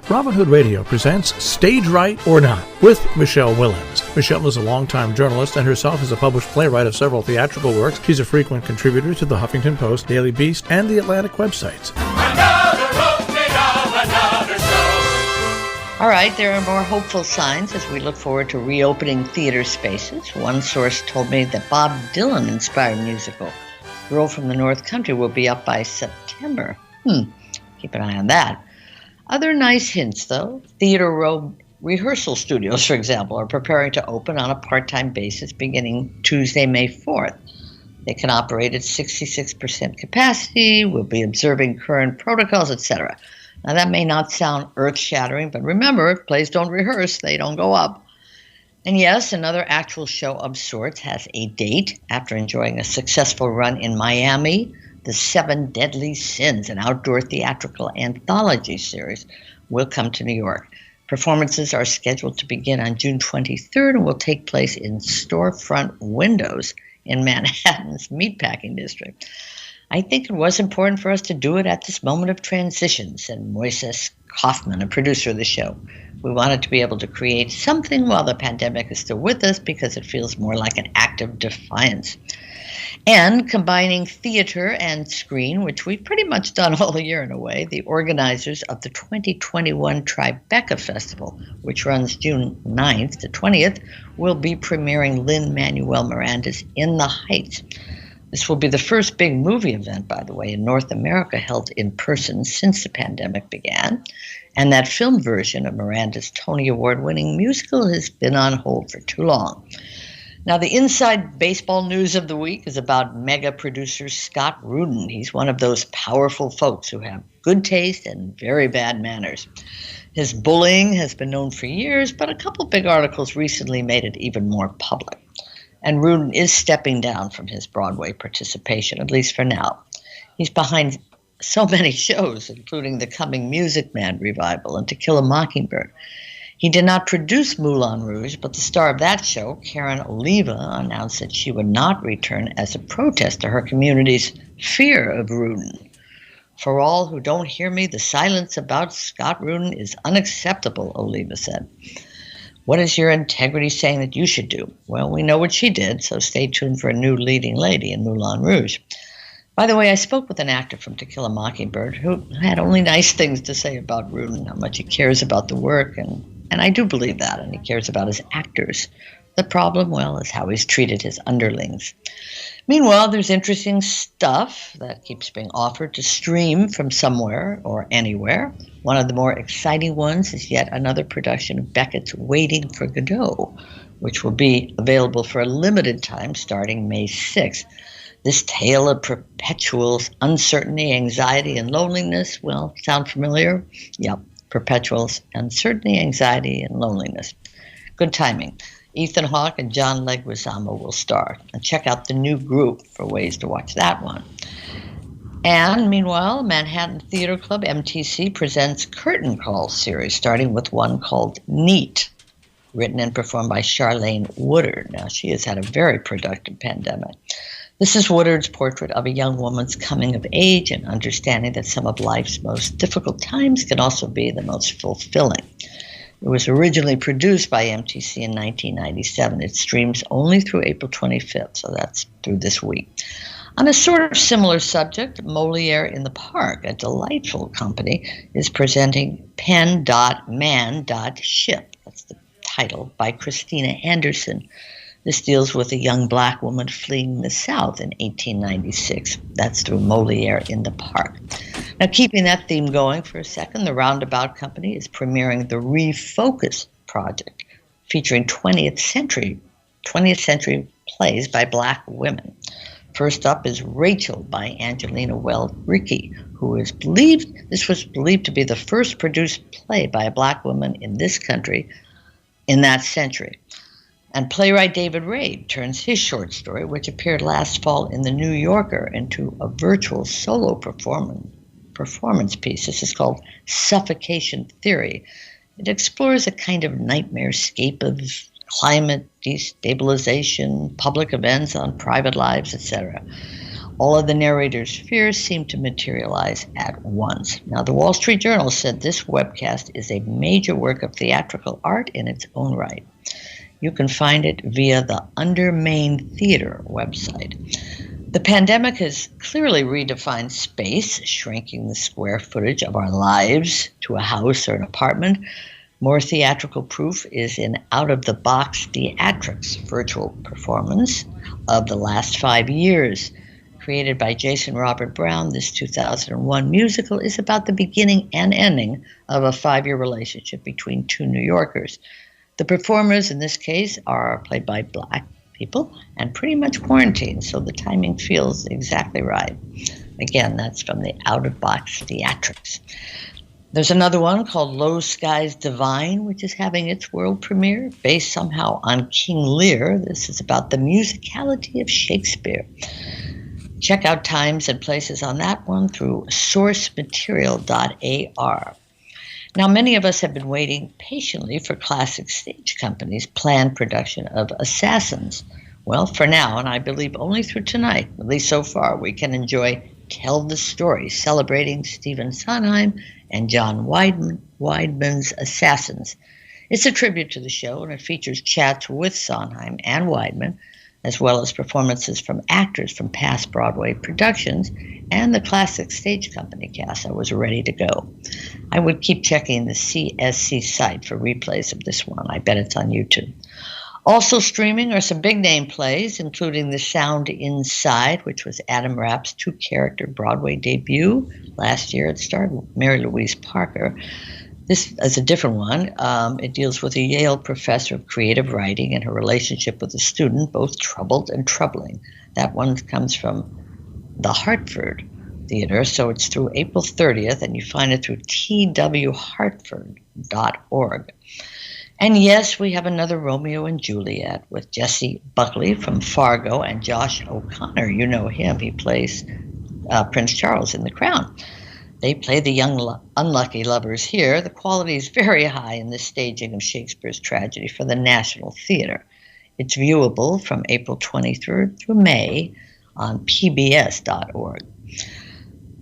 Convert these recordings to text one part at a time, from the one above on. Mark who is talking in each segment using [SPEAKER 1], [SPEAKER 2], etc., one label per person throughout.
[SPEAKER 1] Robin Hood Radio presents Stage Right or Not with Michele Willens. Michele is a longtime journalist and herself is a published playwright of several theatrical works. She's a frequent contributor to the Huffington Post, Daily Beast, and the Atlantic websites.
[SPEAKER 2] Another opening of another show.
[SPEAKER 3] All right, there are more hopeful signs as we look forward to reopening theater spaces. One source told me that Bob Dylan-inspired musical Girl from the North Country will be up by September. Keep an eye on that. Other nice hints, though. Theater Row rehearsal studios, for example, are preparing to open on a part-time basis beginning Tuesday, May 4th. They can operate at 66% capacity, will be observing current protocols, etc. Now, that may not sound earth-shattering, but remember, if plays don't rehearse, they don't go up. And yes, another actual show of sorts has a date after enjoying a successful run in Miami. The 7 Deadly Sins, an outdoor theatrical anthology series, will come to New York. Performances are scheduled to begin on June 23rd and will take place in storefront windows in Manhattan's Meatpacking District. I think it was important for us to do it at this moment of transition, said Moises Kaufman, a producer of the show. We wanted to be able to create something while the pandemic is still with us because it feels more like an act of defiance. And combining theater and screen, which we've pretty much done all year in a way, the organizers of the 2021 Tribeca Festival, which runs June 9th to 20th, will be premiering Lynn-Manuel Miranda's In the Heights. This will be the first big movie event, by the way, in North America held in person since the pandemic began. And that film version of Miranda's Tony Award-winning musical has been on hold for too long. Now, the inside baseball news of the week is about mega producer Scott Rudin. He's one of those powerful folks who have good taste and very bad manners. His bullying has been known for years, but a couple big articles recently made it even more public. And Rudin is stepping down from his Broadway participation, at least for now. He's behind so many shows, including the coming Music Man revival and To Kill a Mockingbird. He did not produce Moulin Rouge, but the star of that show, Karen Oliva, announced that she would not return as a protest to her community's fear of Rudin. For all who don't hear me, the silence about Scott Rudin is unacceptable, Oliva said. What is your integrity saying that you should do? Well, we know what she did, so stay tuned for a new leading lady in Moulin Rouge. By the way, I spoke with an actor from To Kill a Mockingbird who had only nice things to say about Rudin, how much he cares about the work, and I do believe that, and he cares about his actors. The problem, well, is how he's treated his underlings. Meanwhile, there's interesting stuff that keeps being offered to stream from somewhere or anywhere. One of the more exciting ones is yet another production of Beckett's Waiting for Godot, which will be available for a limited time starting May 6th. This tale of perpetual uncertainty, anxiety, and loneliness, well, sound familiar? Yep. Perpetual uncertainty, anxiety, and loneliness. Good timing. Ethan Hawke and John Leguizamo will star. And check out The New Group for ways to watch that one. And meanwhile, Manhattan Theater Club, MTC, presents Curtain Call series, starting with one called Neat, written and performed by Charlene Woodard. Now, she has had a very productive pandemic. This is Woodard's portrait of a young woman's coming of age and understanding that some of life's most difficult times can also be the most fulfilling. It was originally produced by MTC in 1997. It streams only through April 25th, so that's through this week. On a sort of similar subject, Moliere in the Park, a delightful company, is presenting Pen.Man.Ship. That's the title, by Christina Anderson. This deals with a young black woman fleeing the South in 1896. That's through Moliere in the Park. Now, keeping that theme going for a second, the Roundabout Company is premiering the Refocus Project, featuring 20th century plays by black women. First up is Rachel by Angelina Well-Ricky, this was believed to be the first produced play by a black woman in this country in that century. And playwright David Rabe turns his short story, which appeared last fall in The New Yorker, into a virtual solo performance piece. This is called Suffocation Theory. It explores a kind of nightmare-scape of climate destabilization, public events on private lives, etc. All of the narrator's fears seem to materialize at once. Now, the Wall Street Journal said this webcast is a major work of theatrical art in its own right. You can find it via the Undermain Theater website. The pandemic has clearly redefined space, shrinking the square footage of our lives to a house or an apartment. More theatrical proof is in out-of-the-box theatrics virtual performance of the last 5 years. Created by Jason Robert Brown, this 2001 musical is about the beginning and ending of a 5-year relationship between two New Yorkers. The performers in this case are played by Black people and pretty much quarantined, so the timing feels exactly right. Again, that's from the out-of-box theatrics. There's another one called Low Skies Divine, which is having its world premiere, based somehow on King Lear. This is about the musicality of Shakespeare. Check out times and places on that one through sourcematerial.ar. Now, many of us have been waiting patiently for Classic Stage Company's planned production of Assassins. Well, for now, and I believe only through tonight, at least so far, we can enjoy Tell the Story, celebrating Stephen Sondheim and John Weidman's Assassins. It's a tribute to the show, and it features chats with Sondheim and Weidman, as well as performances from actors from past Broadway productions and the Classic Stage Company cast that was ready to go. I would keep checking the CSC site for replays of this one. I bet it's on YouTube. Also streaming are some big-name plays, including The Sound Inside, which was Adam Rapp's two-character Broadway debut. Last year it starred Mary Louise Parker. This is a different one. It deals with a Yale professor of creative writing and her relationship with a student, both troubled and troubling. That one comes from the Hartford Theater, so it's through April 30th, and you find it through twhartford.org. And yes, we have another Romeo and Juliet with Jesse Buckley from Fargo and Josh O'Connor. You know him. He plays Prince Charles in The Crown. They play the young unlucky lovers here. The quality is very high in this staging of Shakespeare's tragedy for the National Theater. It's viewable from April 23rd through May on pbs.org.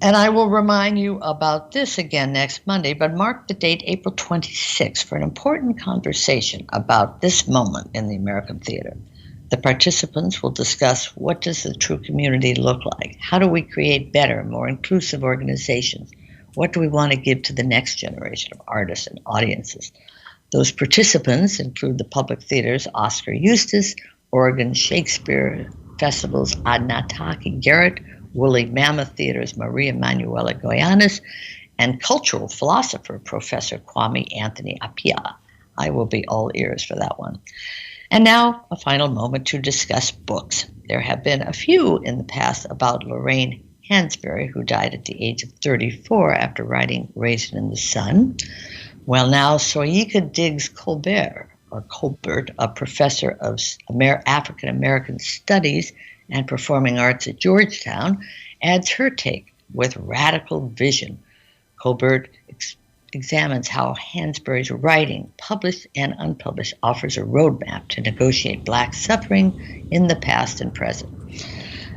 [SPEAKER 3] And I will remind you about this again next Monday, but mark the date April 26th for an important conversation about this moment in the American theater. The participants will discuss, what does the true community look like? How do we create better, more inclusive organizations? What do we want to give to the next generation of artists and audiences? Those participants include the Public Theater's Oscar Eustis, Oregon Shakespeare Festival's Adnataki Garrett, Woolly Mammoth Theater's Maria Manuela Goyanis, and cultural philosopher Professor Kwame Anthony Appiah. I will be all ears for that one. And now, a final moment to discuss books. There have been a few in the past about Lorraine Hansberry, who died at the age of 34 after writing Raisin in the Sun. Well, now, Soyika Diggs Colbert, a professor of African American Studies and Performing Arts at Georgetown, adds her take with radical vision. Colbert examines how Hansberry's writing, published and unpublished, offers a roadmap to negotiate Black suffering in the past and present.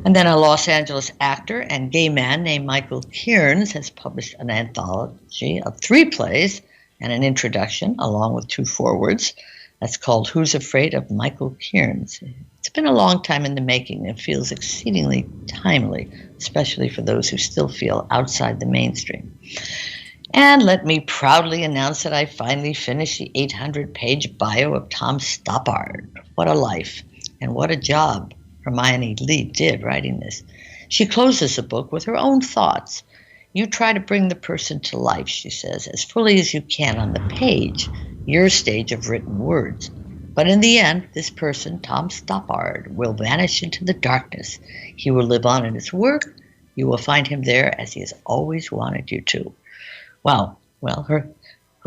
[SPEAKER 3] And then a Los Angeles actor and gay man named Michael Kearns has published an anthology of 3 plays and an introduction, along with 2 forewords. That's called Who's Afraid of Michael Kearns? It's been a long time in the making and feels exceedingly timely, especially for those who still feel outside the mainstream. And let me proudly announce that I finally finished the 800-page bio of Tom Stoppard. What a life, and what a job Hermione Lee did writing this. She closes the book with her own thoughts. You try to bring the person to life, she says, as fully as you can on the page, your stage of written words. But in the end, this person, Tom Stoppard, will vanish into the darkness. He will live on in his work. You will find him there as he has always wanted you to. Wow. Well, her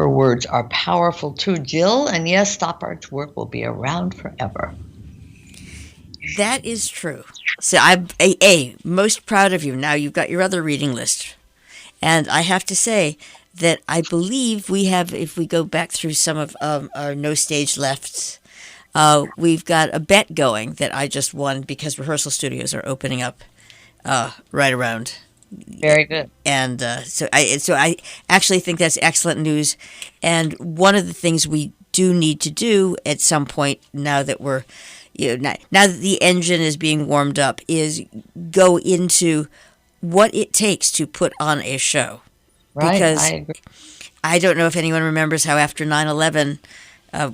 [SPEAKER 3] words are powerful too, Jill. And yes, Stoppard's work will be around forever.
[SPEAKER 4] That is true. So I'm most proud of you. Now you've got your other reading list. And I have to say that I believe we have, if we go back through some of our No Stage Left, we've got a bet going that I just won because rehearsal studios are opening up right around.
[SPEAKER 3] Very good.
[SPEAKER 4] And so I actually think that's excellent news. And one of the things we do need to do at some point, now that we're, now that the engine is being warmed up, is go into what it takes to put on a show.
[SPEAKER 3] Right,
[SPEAKER 4] Because
[SPEAKER 3] I agree.
[SPEAKER 4] I don't know if anyone remembers how after 9/11,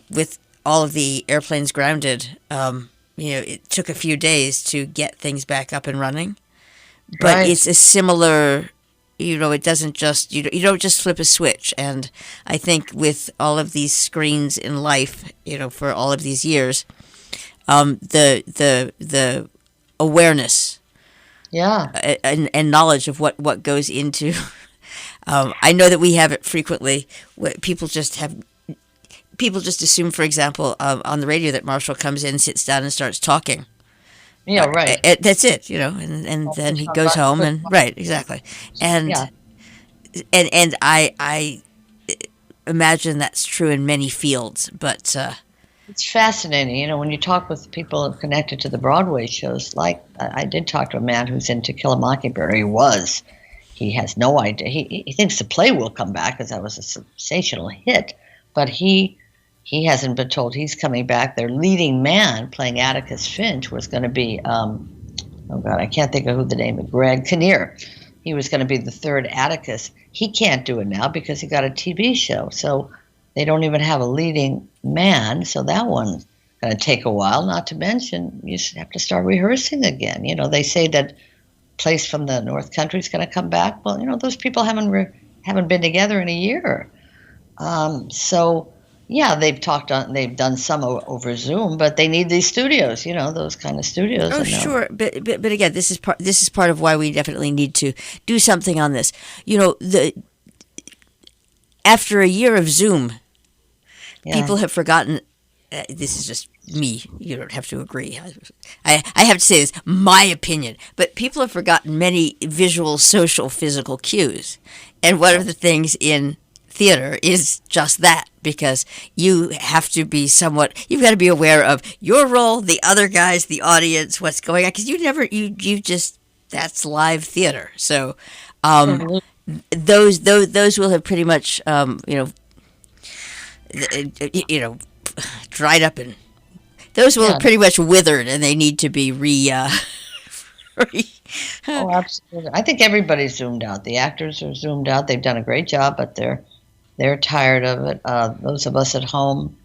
[SPEAKER 4] with all of the airplanes grounded, it took a few days to get things back up and running. But
[SPEAKER 3] Right.
[SPEAKER 4] it's a similar, it doesn't just, you don't just flip a switch. And I think with all of these screens in life, for all of these years, the awareness,
[SPEAKER 3] Yeah.
[SPEAKER 4] and knowledge of what goes into. I know that we have it frequently. People just assume, for example, on the radio that Marshall comes in, sits down, and starts talking.
[SPEAKER 3] Yeah, right.
[SPEAKER 4] That's it, and then he goes home, and right, exactly, and
[SPEAKER 3] Yeah.
[SPEAKER 4] and I imagine that's true in many fields, but
[SPEAKER 3] It's fascinating, when you talk with people connected to the Broadway shows. Like, I did talk to a man who's in To Kill a Mockingbird. He has no idea. He thinks the play will come back because that was a sensational hit, but he hasn't been told he's coming back. Their leading man playing Atticus Finch was going to be, oh God, I can't think of who the name is, Greg Kinnear. He was going to be the third Atticus. He can't do it now because he got a TV show. So they don't even have a leading man. So that one's going to take a while, not to mention you have to start rehearsing again. They say that Place from the North Country is going to come back. Well, those people haven't been together in a year. So... yeah, they've done some over Zoom, but they need these studios, those kind of studios.
[SPEAKER 4] oh, sure, but again, this is part of why we definitely need to do something on this. After a year of Zoom, people have forgotten. This is just me. You don't have to agree. I have to say this, my opinion. But people have forgotten many visual, social, physical cues, and one of the things in theater is just that, because you have to be you've got to be aware of your role, the other guys, the audience, what's going on, because that's live theater. So those will have pretty much dried up, and those will have pretty much withered, and they need to be
[SPEAKER 3] Oh, absolutely. I think everybody's zoomed out. The actors are zoomed out. They've done a great job, but they're tired of it. Those of us at home,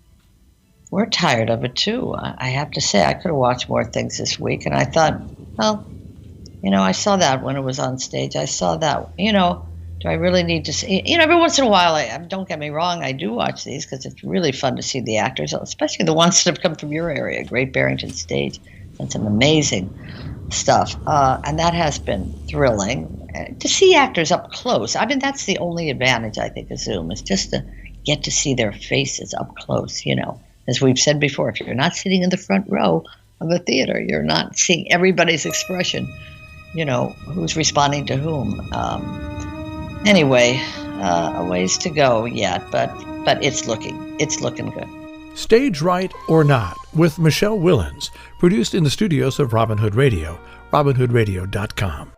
[SPEAKER 3] we're tired of it too. I have to say, I could have watched more things this week, and I thought, well, I saw that when it was on stage. I saw that, do I really need to see? Every once in a while, don't get me wrong, I do watch these because it's really fun to see the actors, especially the ones that have come from your area, Great Barrington Stage. That's some amazing stuff, and that has been thrilling. To see actors up close, that's the only advantage, I think, of Zoom, is just to get to see their faces up close, As we've said before, if you're not sitting in the front row of a theater, you're not seeing everybody's expression, who's responding to whom. Anyway, a ways to go yet, but it's looking good.
[SPEAKER 1] Stage Right or Not with Michele Willens, produced in the studios of Robin Hood Radio, robinhoodradio.com.